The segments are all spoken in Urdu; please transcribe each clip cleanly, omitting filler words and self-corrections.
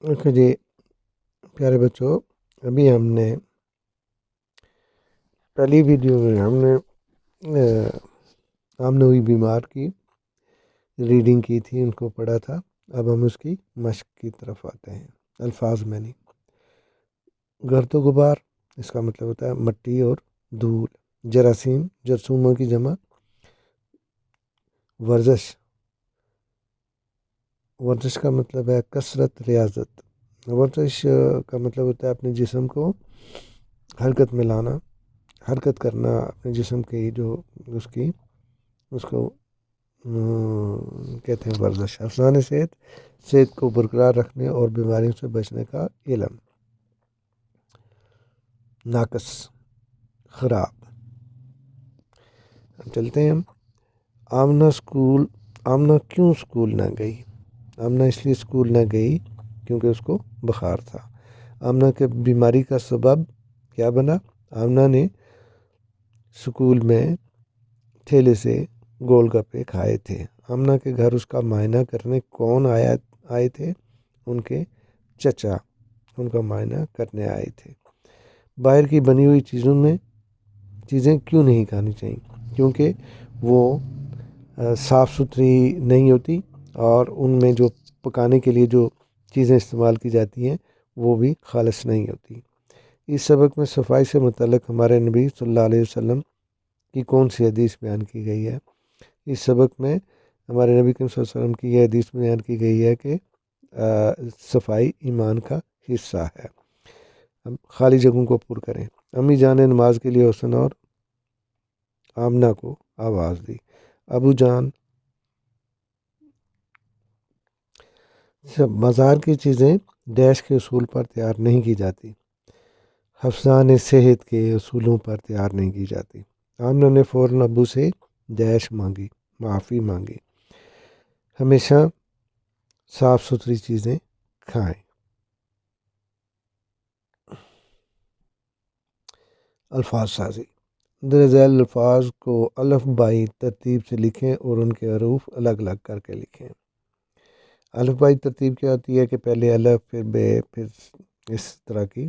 اوکے جی پیارے بچوں، ابھی ہم نے پہلی ویڈیو میں ہم نے آمنہ ہوئی بیمار کی ریڈنگ کی تھی، ان کو پڑھا تھا۔ اب ہم اس کی مشق کی طرف آتے ہیں۔ الفاظ میں نہیں، گرد و غبار اس کا مطلب ہوتا ہے مٹی اور دھول۔ جراثیم جرثوموں کی جمع۔ ورزش، ورزش کا مطلب ہے کثرت ریاضت۔ ورزش کا مطلب ہوتا ہے اپنے جسم کو حرکت میں لانا، حرکت کرنا اپنے جسم کی جو اس کو کہتے ہیں ورزش۔ افسانِ صحت، صحت کو برقرار رکھنے اور بیماریوں سے بچنے کا علم۔ ناقص، خراب۔ چلتے ہیں ہم۔ آمنہ کیوں اسکول نہ گئی؟ آمنہ اس لیے اسکول نہ گئی کیونکہ اس کو بخار تھا۔ آمنہ کے بیماری کا سبب کیا بنا؟ آمنہ نے اسکول میں ٹھیلے سے گول گپے کھائے تھے۔ آمنہ کے گھر اس کا معائنہ کرنے کون آئے تھے؟ ان کے چچا ان کا معائنہ کرنے آئے تھے۔ باہر کی بنی ہوئی چیزیں کیوں نہیں کھانی چاہیے؟ کیونکہ وہ صاف ستھری نہیں ہوتی اور ان میں جو پکانے کے لیے جو چیزیں استعمال کی جاتی ہیں وہ بھی خالص نہیں ہوتی۔ اس سبق میں صفائی سے متعلق ہمارے نبی صلی اللہ علیہ وسلم کی کون سی حدیث بیان کی گئی ہے؟ اس سبق میں ہمارے نبی صلی اللہ علیہ وسلم کی یہ حدیث بیان کی گئی ہے کہ صفائی ایمان کا حصہ ہے۔ ہم خالی جگہوں کو پر کریں۔ امی جان نے نماز کے لیے حسن اور آمنہ کو آواز دی۔ ابو جان، بازار کی چیزیں ڈیش کے اصول پر تیار نہیں کی جاتی۔ حفظان صحت کے اصولوں پر تیار نہیں کی جاتی۔ آمنہ نے فوراً ابو سے ڈیش مانگی، معافی مانگی۔ ہمیشہ صاف ستھری چیزیں کھائیں۔ الفاظ سازی، درج ذیل الفاظ کو الف بائی ترتیب سے لکھیں اور ان کے حروف الگ الگ کر کے لکھیں۔ الف بائی ترتیب کیا ہوتی ہے کہ پہلے الف پھر بے پھر اس طرح کی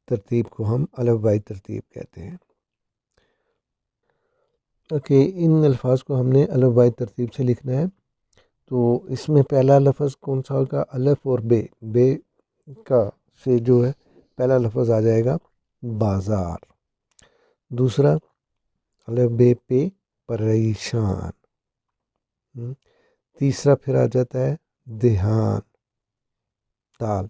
ترتیب کو ہم الف بائی ترتیب کہتے ہیں۔ اوکے، ان الفاظ کو ہم نے الف بائی ترتیب سے لکھنا ہے۔ تو اس میں پہلا لفظ کون سا ہوگا؟ الف اور بے کا سے جو ہے پہلا لفظ آ جائے گا بازار۔ دوسرا الف بے پہ پریشان۔ تیسرا پھر آ جاتا ہے دھیان، تال۔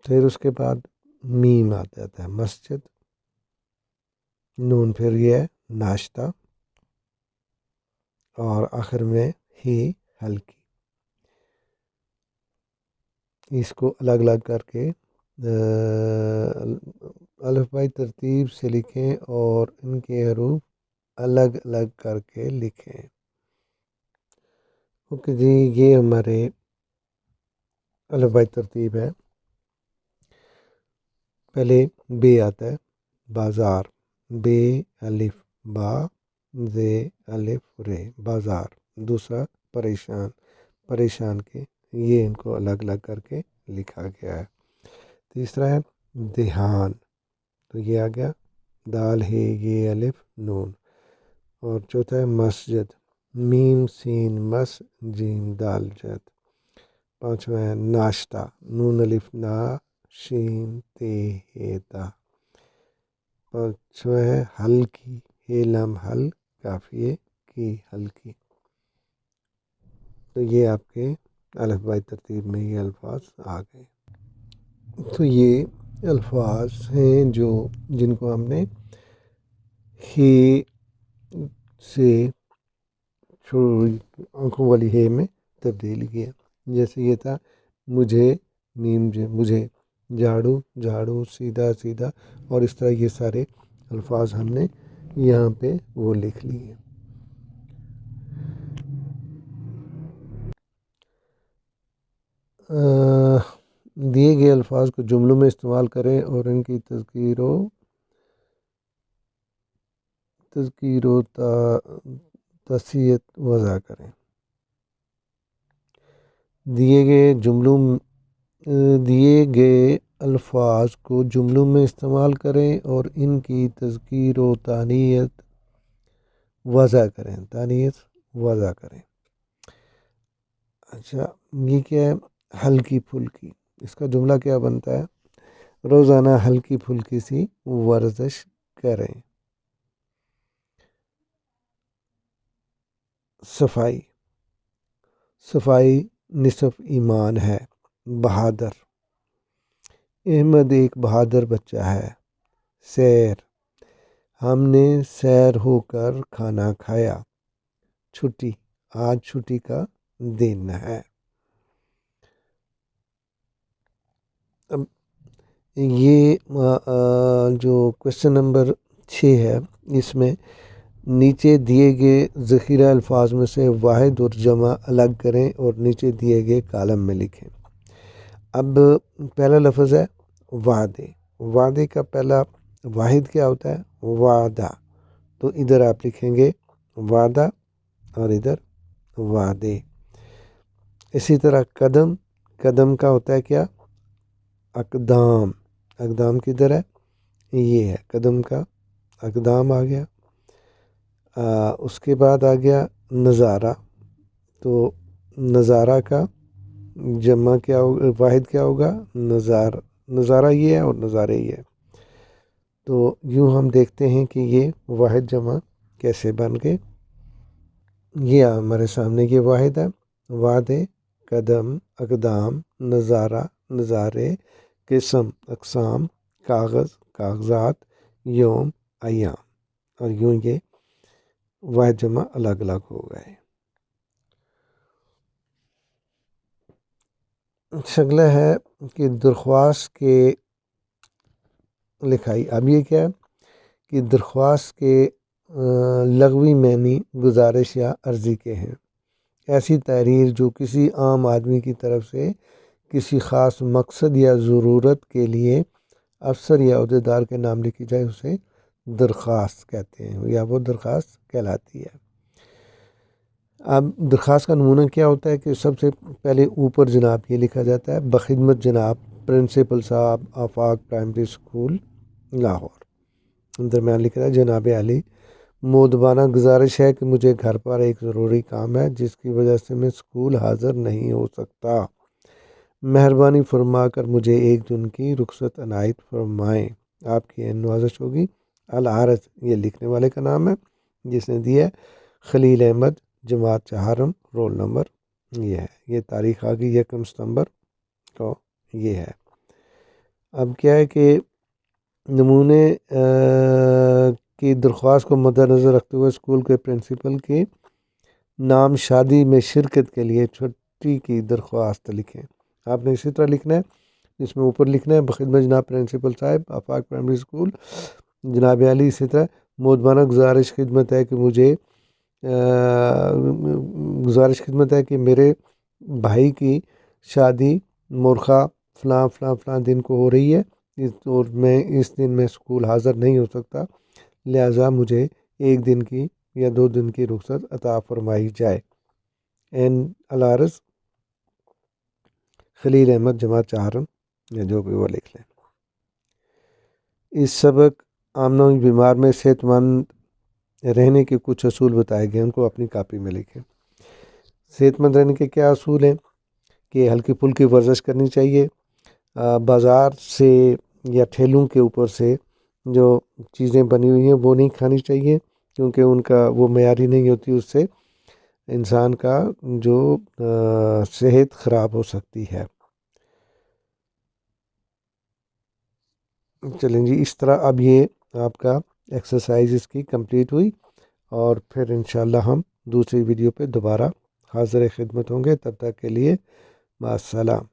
پھر اس کے بعد میم آ جاتا ہے مسجد۔ نون پھر یہ ہے ناشتہ، اور آخر میں ہی ہلکی۔ اس کو الگ الگ کر کے الف بائی ترتیب سے لکھیں اور ان کے حروف الگ الگ کر کے لکھیں۔ اوکے جی، یہ ہمارے الف بائی ترتیب ہے۔ پہلے بے آتا ہے بازار، بے الف با زے الف رے بازار۔ دوسرا پریشان، پریشان کے یہ ان کو الگ الگ کر کے لکھا گیا ہے۔ تیسرا ہے دھیان، تو یہ آ گیا دال ہے یہ الف نون۔ اور چوتھا ہے مسجد، میم سین مس جیم دال جد۔ پانچواں ہے ناشتہ، نون الف نا شین تے ہے تا۔ پانچواں ہے ہلکی، ہے لم حل کافیے کی ہلکی۔ تو یہ آپ کے الف بائی ترتیب میں یہ الفاظ آ گئے۔ تو یہ الفاظ ہیں جن کو ہم نے ہے سے آنکھوں والی ہے میں تبدیل کیا۔ جیسے یہ تھا مجھے، میم مجھے، جھاڑو جھاڑو، سیدھا سیدھا، اور اس طرح یہ سارے الفاظ ہم نے یہاں پہ وہ لکھ لیے۔ دیے گئے الفاظ کو جملوں میں استعمال کریں اور ان کی تذکیر و تصحیح وضع کریں۔ دیے گئے الفاظ کو جملوں میں استعمال کریں اور ان کی تذکیر و تانیت وضع کریں. اچھا، یہ کیا ہے؟ ہلکی پھلکی. اس کا جملہ کیا بنتا ہے؟ روزانہ ہلکی پھلکی سی ورزش کریں. صفائی نصف ایمان ہے. بہادر، احمد ایک بہادر بچہ ہے. سیر، ہم نے سیر ہو کر کھانا کھایا. چھٹی، آج چھٹی کا دن ہے. اب یہ جو کوشچن نمبر 6 ہے، اس میں نیچے دیے گئے ذخیرہ الفاظ میں سے واحد اور جمع الگ کریں اور نیچے دیے گئے کالم میں لکھیں. اب پہلا لفظ ہے وعدے. وعدے کا پہلا واحد کیا ہوتا ہے؟ وعدہ. تو ادھر آپ لکھیں گے وعدہ اور ادھر وعدے. اسی طرح قدم کا ہوتا ہے کیا؟ اقدام. اقدام کدھر ہے؟ یہ ہے قدم کا اقدام آ گیا. اس کے بعد آ گیا نظارہ. تو نظارہ کا جمع کیا ہوگا؟ واحد کیا ہوگا؟ نظارہ یہ ہے اور نظارے یہ ہے. تو یوں ہم دیکھتے ہیں کہ یہ واحد جمع کیسے بن گئے. یہ ہمارے سامنے یہ واحد ہے. وعدے، قدم، اقدام، نظارہ، نظارے، قسم، اقسام، کاغذ، کاغذات، یوم، ایام. اور یوں یہ واحد جمع الگ الگ ہو گئے. اگلا ہے کہ درخواست کے لکھائی. اب یہ کیا ہے کہ درخواست کے لغوی معنی گزارش یا عرضی کے ہیں. ایسی تحریر جو کسی عام آدمی کی طرف سے کسی خاص مقصد یا ضرورت کے لیے افسر یا عہدیدار کے نام لکھی جائے اسے درخواست کہتے ہیں یا وہ درخواست کہلاتی ہے. اب درخواست کا نمونہ کیا ہوتا ہے کہ سب سے پہلے اوپر جناب یہ لکھا جاتا ہے بخدمت جناب پرنسپل صاحب آفاق پرائمری اسکول لاہور. درمیان لکھ رہا ہے جناب علی مودبانہ گزارش ہے کہ مجھے گھر پر ایک ضروری کام ہے جس کی وجہ سے میں اسکول حاضر نہیں ہو سکتا. مہربانی فرما کر مجھے ایک دن کی رخصت عنایت فرمائیں. آپ کی نوازش ہوگی. العارض یہ لکھنے والے کا نام ہے جس نے دیا ہے خلیل احمد، جماعت چہارم، رول نمبر یہ ہے. یہ تاریخ آ گئی 1 ستمبر کو یہ ہے. اب کیا ہے کہ نمونے کی درخواست کو مد نظر رکھتے ہوئے اسکول کے پرنسپل کے نام شادی میں شرکت کے لیے چھٹی کی درخواست لکھیں. آپ نے اسی طرح لکھنا ہے. اس میں اوپر لکھنا ہے بخدمت جناب پرنسپل صاحب آفاق پرائمری اسکول جناب علی. اسی طرح مودبانہ خدمت ہے کہ میرے بھائی کی شادی مورخہ فلاں فلاں فلاں دن کو ہو رہی ہے اور میں اس دن میں اسکول حاضر نہیں ہو سکتا، لہٰذا مجھے 1 دن کی یا 2 دن کی رخصت عطا فرمائی جائے. العارض خلیل احمد، جماعت چہارم یا جو بھی وہ لکھ لیں. اس سبق آمنہ بیمار میں صحت مند رہنے کے کچھ اصول بتائے گئے، ان کو اپنی کاپی میں لکھیں. صحت مند رہنے کے کیا اصول ہیں کہ ہلکی پھلکی ورزش کرنی چاہیے. بازار سے یا ٹھیلوں کے اوپر سے جو چیزیں بنی ہوئی ہیں وہ نہیں کھانی چاہیے کیونکہ ان کا وہ معیاری نہیں ہوتی، اس سے انسان کا جو صحت خراب ہو سکتی ہے. چلیں جی، اس طرح اب یہ آپ کا ایکسرسائز اس کی کمپلیٹ ہوئی اور پھر انشاءاللہ ہم دوسری ویڈیو پہ دوبارہ حاضر خدمت ہوں گے. تب تک کے لیے مع السلام.